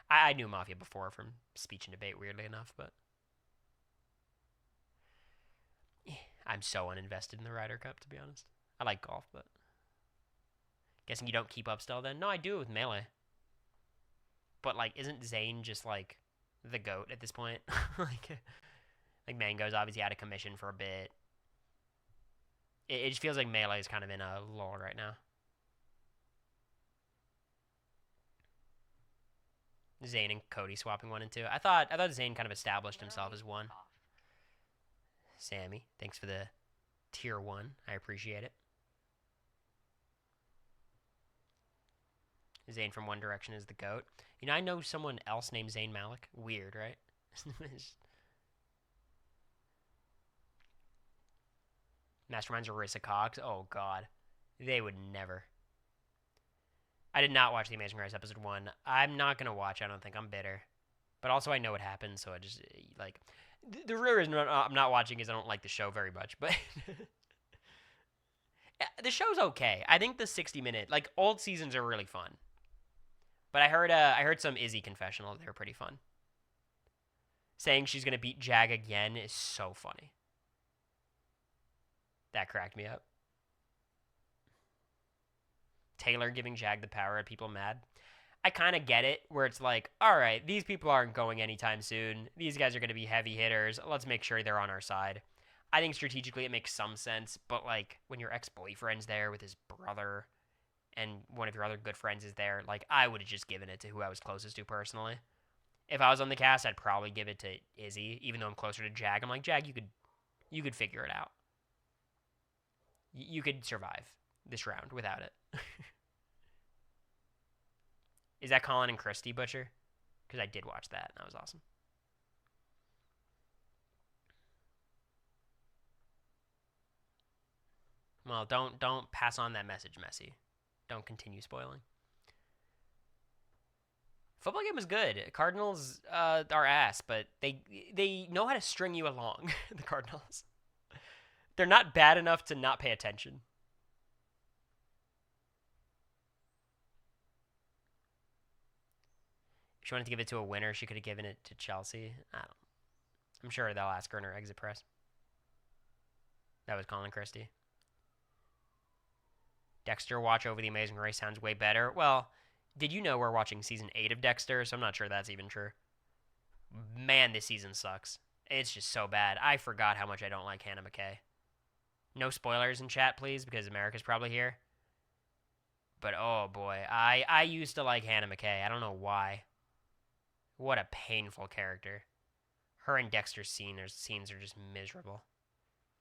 I knew Mafia before from speech and debate, weirdly enough, but... I'm so uninvested in the Ryder Cup, to be honest. I like golf, but... Guessing you don't keep up still then? No, I do with Melee. But, like, isn't Zane just, like, the GOAT at this point? like Like, Mango's obviously out of commission for a bit. It just feels like Melee is kind of in a lull right now. Zayn and Cody swapping 1 and 2. I thought Zayn kind of established himself as one. Sammy, thanks for the tier 1. I appreciate it. Zayn from One Direction is the GOAT. You know, I know someone else named Zayn Malik. Weird, right? Masterminds Arissa Cox. Oh, God. They would never. I did not watch The Amazing Race Episode 1. I'm not going to watch. I don't think. I'm bitter. But also, I know what happened, so I just, like... The real reason I'm not watching is I don't like the show very much, but... the show's okay. I think the 60-minute... Like, old seasons are really fun. But I heard some Izzy confessionals. They were pretty fun. Saying she's going to beat Jag again is so funny. That cracked me up. Taylor giving Jag the power and people mad. I kind of get it, where it's like, all right, these people aren't going anytime soon. These guys are going to be heavy hitters. Let's make sure they're on our side. I think strategically it makes some sense, but like when your ex-boyfriend's there with his brother and one of your other good friends is there, like I would have just given it to who I was closest to personally. If I was on the cast, I'd probably give it to Izzy, even though I'm closer to Jag. I'm like, Jag, you could figure it out. You could survive this round without it. Is that Colin and Christy Butcher? Because I did watch that. That was awesome. Well, don't pass on that message, Messi. Don't continue spoiling. Football game was good. Cardinals are ass, but they know how to string you along, the Cardinals. They're not bad enough to not pay attention. If she wanted to give it to a winner, she could have given it to Chelsea. I'm sure they'll ask her in her exit press. That was Colin Christie. Dexter watch over The Amazing Race sounds way better. Well, did you know we're watching season 8 of Dexter? So I'm not sure that's even true. Man, this season sucks. It's just so bad. I forgot how much I don't like Hannah McKay. No spoilers in chat, please, because America's probably here. But, oh, boy. I used to like Hannah McKay. I don't know why. What a painful character. Her and Dexter's scenes are just miserable.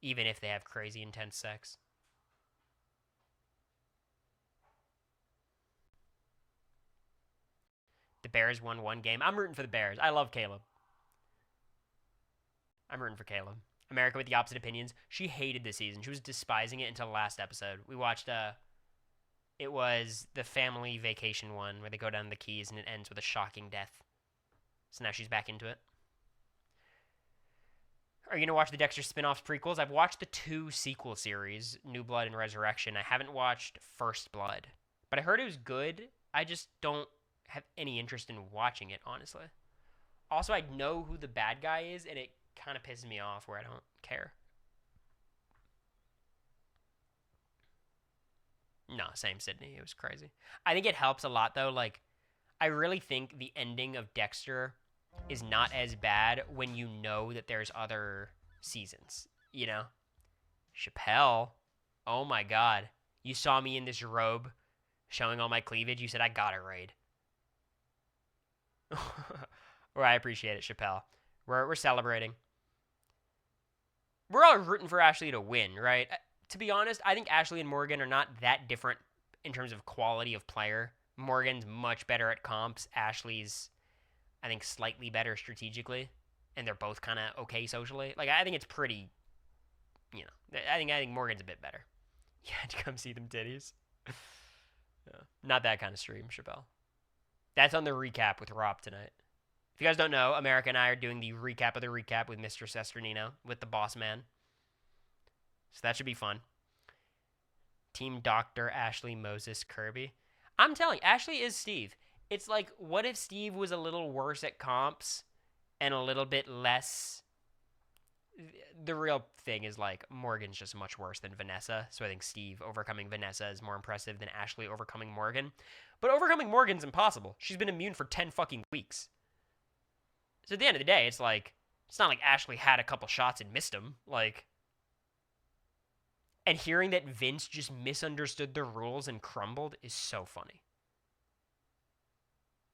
Even if they have crazy intense sex. The Bears won 1 game. I'm rooting for the Bears. I love Caleb. I'm rooting for Caleb. America with the opposite opinions. She hated this season. She was despising it until the last episode. We watched, it was the family vacation one where they go down the Keys and it ends with a shocking death. So now she's back into it. Are you going to watch the Dexter spin-offs prequels? I've watched the 2 sequel series, New Blood and Resurrection. I haven't watched First Blood. But I heard it was good. I just don't have any interest in watching it, honestly. Also, I know who the bad guy is, and it kind of pisses me off where I don't care. No, same Sydney. It was crazy. I think it helps a lot, though. Like, I really think the ending of Dexter is not as bad when you know that there's other seasons, you know? Chappelle, oh my God. You saw me in this robe showing all my cleavage. You said, I got it, Raid. Well, I appreciate it, Chappelle. We're celebrating. We're all rooting for Ashley to win, right? To be honest, I think Ashley and Morgan are not that different in terms of quality of player. Morgan's much better at comps. Ashley's, I think, slightly better strategically. And they're both kind of okay socially. Like, I think it's pretty, you know, I think Morgan's a bit better. You had to come see them titties. Yeah. Not that kind of stream, Chappelle. That's on the recap with Rob tonight. If you guys don't know, America and I are doing the recap of the recap with Mr. Sesternino, with the boss man. So that should be fun. Team Dr. Ashley Moses Kirby. I'm telling you, Ashley is Steve. It's like, what if Steve was a little worse at comps and a little bit less... The real thing is, like, Morgan's just much worse than Vanessa. So I think Steve overcoming Vanessa is more impressive than Ashley overcoming Morgan. But overcoming Morgan's impossible. She's been immune for 10 fucking weeks. So at the end of the day, it's like, It's not like Ashley had a couple shots and missed them. Like, and hearing that Vince just misunderstood the rules and crumbled is so funny.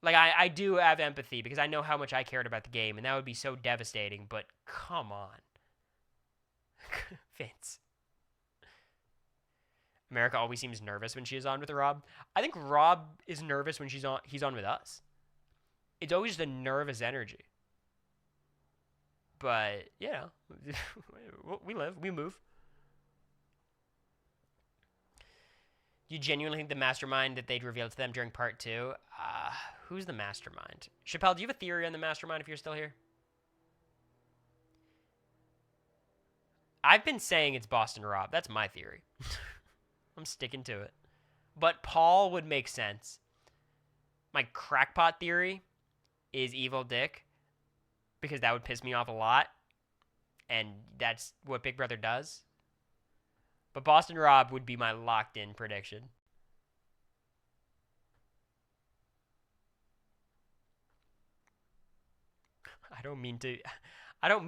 Like, I do have empathy because I know how much I cared about the game, and that would be so devastating, but come on. Vince. America always seems nervous when she is on with Rob. I think Rob is nervous when he's on with us. It's always the nervous energy. But, you know, we live, we move. You genuinely think the mastermind that they'd revealed to them during part 2? Who's the mastermind? Chappelle, do you have a theory on the mastermind if you're still here? I've been saying it's Boston Rob. That's my theory. I'm sticking to it. But Paul would make sense. My crackpot theory is Evil Dick, because that would piss me off a lot, and that's what Big Brother does. But Boston Rob would be my locked-in prediction. I don't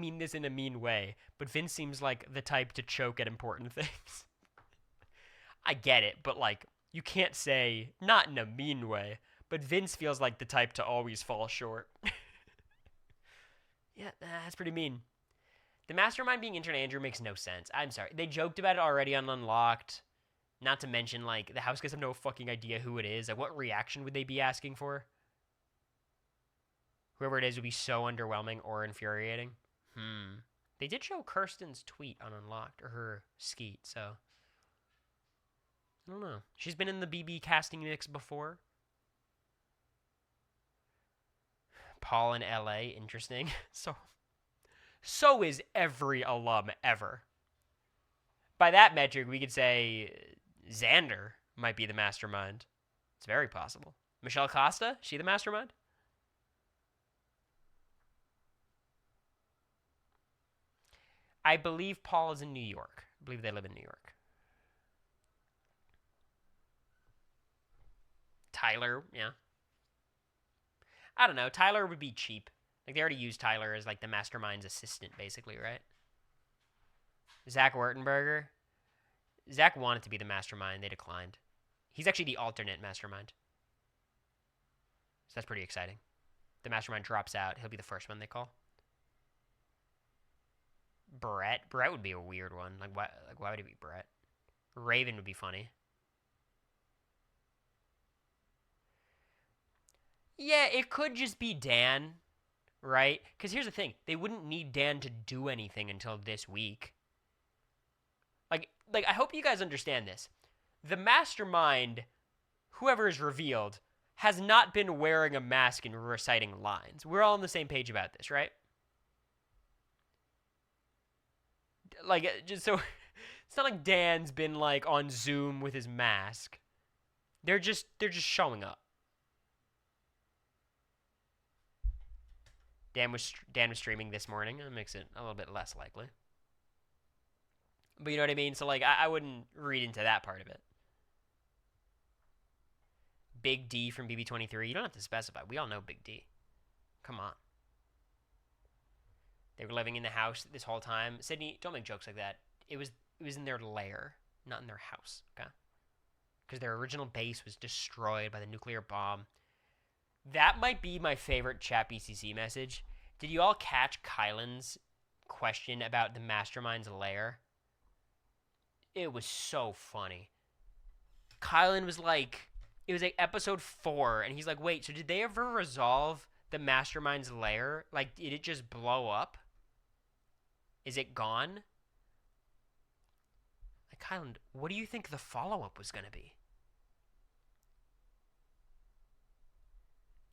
mean this in a mean way, but Vince seems like the type to choke at important things. I get it, but like, you can't say, not in a mean way, but Vince feels like the type to always fall short. Yeah, that's pretty mean. The mastermind being intern Andrew makes no sense. I'm sorry. They joked about it already on Unlocked. Not to mention, like, the house guys have no fucking idea who it is. Like, what reaction would they be asking for? Whoever it is would be so underwhelming or infuriating. They did show Kirsten's tweet on Unlocked, or her skeet, so I don't know. She's been in the BB casting mix before. Paul in LA, interesting. So is every alum ever. By that metric, we could say Xander might be the mastermind. It's very possible. Michelle Costa, she the mastermind? I believe Paul is in New York. I believe they live in New York. Tyler, yeah. I don't know. Tyler would be cheap. Like, they already used Tyler as, like, the mastermind's assistant, basically, right? Zach Wurtenberger. Zach wanted to be the mastermind. They declined. He's actually the alternate mastermind. So that's pretty exciting. The mastermind drops out. He'll be the first one they call. Brett would be a weird one. Like, why would it be Brett? Raven would be funny. Yeah, it could just be Dan, right? Because here's the thing. They wouldn't need Dan to do anything until this week. Like, I hope you guys understand this. The mastermind, whoever is revealed, has not been wearing a mask and reciting lines. We're all on the same page about this, right? Like, just so it's not like Dan's been like on Zoom with his mask. They're just showing up. Dan was streaming this morning. That makes it a little bit less likely. But you know what I mean? So like, I wouldn't read into that part of it. Big D from BB23. You don't have to specify. We all know Big D. Come on. They were living in the house this whole time. Sydney, don't make jokes like that. It was in their lair, not in their house, okay? Because their original base was destroyed by the nuclear bomb. That might be my favorite chat BCC message. Did you all catch Kylan's question about the mastermind's lair? It was so funny. Kylan was like, it was like episode 4, and he's like, wait, so did they ever resolve the mastermind's lair? Like, did it just blow up? Is it gone? Like, Kylan, what do you think the follow-up was going to be?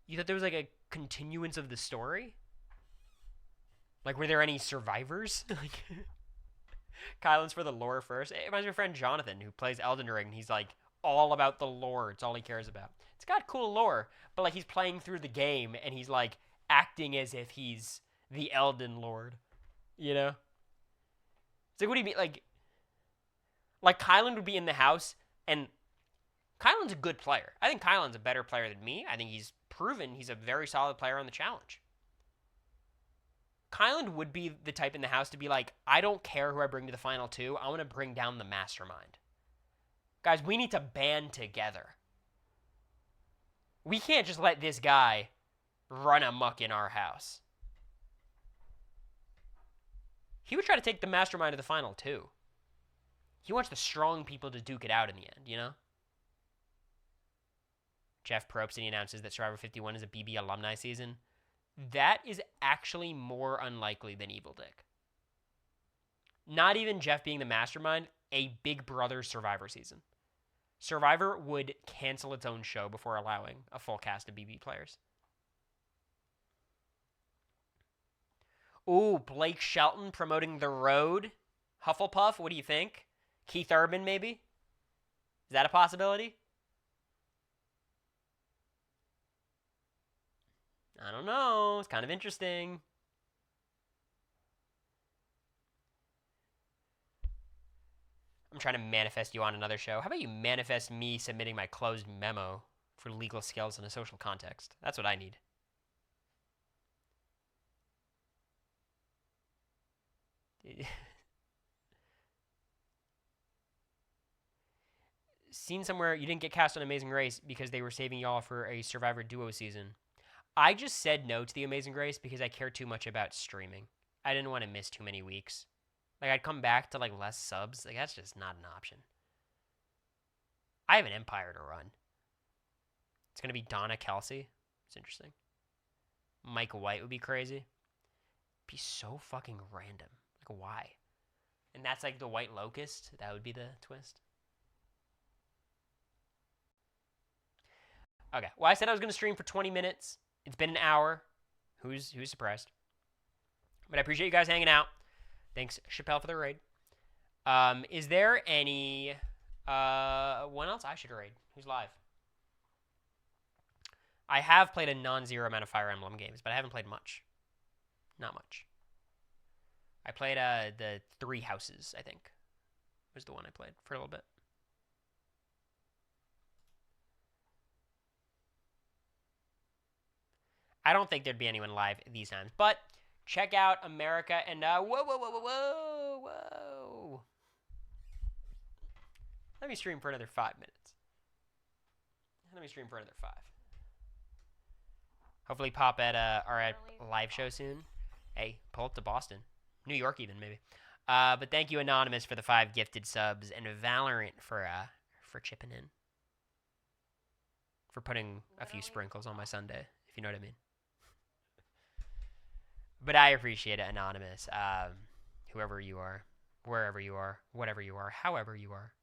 You thought there was like a continuance of the story? Like, were there any survivors? Like, Kylan's for the lore first. It reminds me of my friend Jonathan, who plays Elden Ring. He's like all about the lore. It's all he cares about. It's got cool lore, but like he's playing through the game and he's like acting as if he's the Elden Lord. You know? It's like, what do you mean? Like Kylan would be in the house, and Kylan's a good player. I think Kylan's a better player than me. I think he's proven he's a very solid player on the challenge. Kylan would be the type in the house to be like, I don't care who I bring to the final two. I want to bring down the mastermind. Guys, we need to band together. We can't just let this guy run amok in our house. He would try to take the mastermind to the final too. He wants the strong people to duke it out in the end, you know? Jeff Probst, and he announces that Survivor 51 is a BB alumni season. That is actually more unlikely than Evil Dick. Not even Jeff being the mastermind, a Big Brother Survivor season. Survivor would cancel its own show before allowing a full cast of BB players. Ooh, Blake Shelton promoting The Road. Hufflepuff, what do you think? Keith Urban, maybe? Is that a possibility? I don't know. It's kind of interesting. I'm trying to manifest you on another show. How about you manifest me submitting my closed memo for legal skills in a social context? That's what I need. Seen somewhere you didn't get cast on Amazing Race because they were saving y'all for a Survivor duo season. I just said no to the Amazing Race because I care too much about streaming. I didn't want to miss too many weeks. Like, I'd come back to, like, less subs. Like, that's just not an option. I have an empire to run. It's going to be Donna Kelsey. It's interesting. Mike White would be crazy. It'd be so fucking random. Like, why? And that's, like, the White Locust. That would be the twist. Okay. Well, I said I was going to stream for 20 minutes. It's been an hour. Who's surprised? But I appreciate you guys hanging out. Thanks, Chappelle, for the raid. Is there any one else I should raid? Who's live? I have played a non-zero amount of Fire Emblem games, but I haven't played much. Not much. I played the Three Houses, I think, was the one I played for a little bit. I don't think there'd be anyone live these times, but check out America and whoa. Let me stream for another 5 minutes. Hopefully pop at our live show soon. Hey, pull up to Boston. New York even, maybe. But thank you, Anonymous, for the 5 gifted subs, and Valorant for chipping in. For putting a few sprinkles on my Sunday, if you know what I mean. But I appreciate it, Anonymous. Whoever you are, wherever you are, whatever you are, however you are.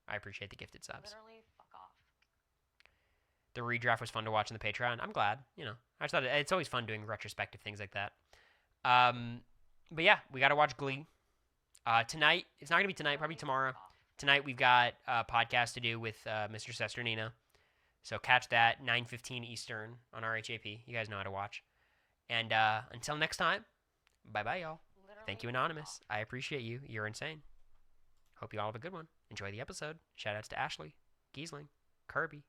I appreciate the gifted subs. Literally, fuck off. The redraft was fun to watch on the Patreon. I'm glad. You know, I just thought it's always fun doing retrospective things like that. But yeah, we got to watch Glee. Tonight, it's not going to be tonight, probably tomorrow. Tonight we've got a podcast to do with Mr. Sesternino. So catch that, 9:15 Eastern on RHAP. You guys know how to watch. And until next time, bye-bye, y'all. Literally, Thank you, Anonymous. I appreciate you. You're insane. Hope you all have a good one. Enjoy the episode. Shout-outs to Ashley, Giesling, Kirby,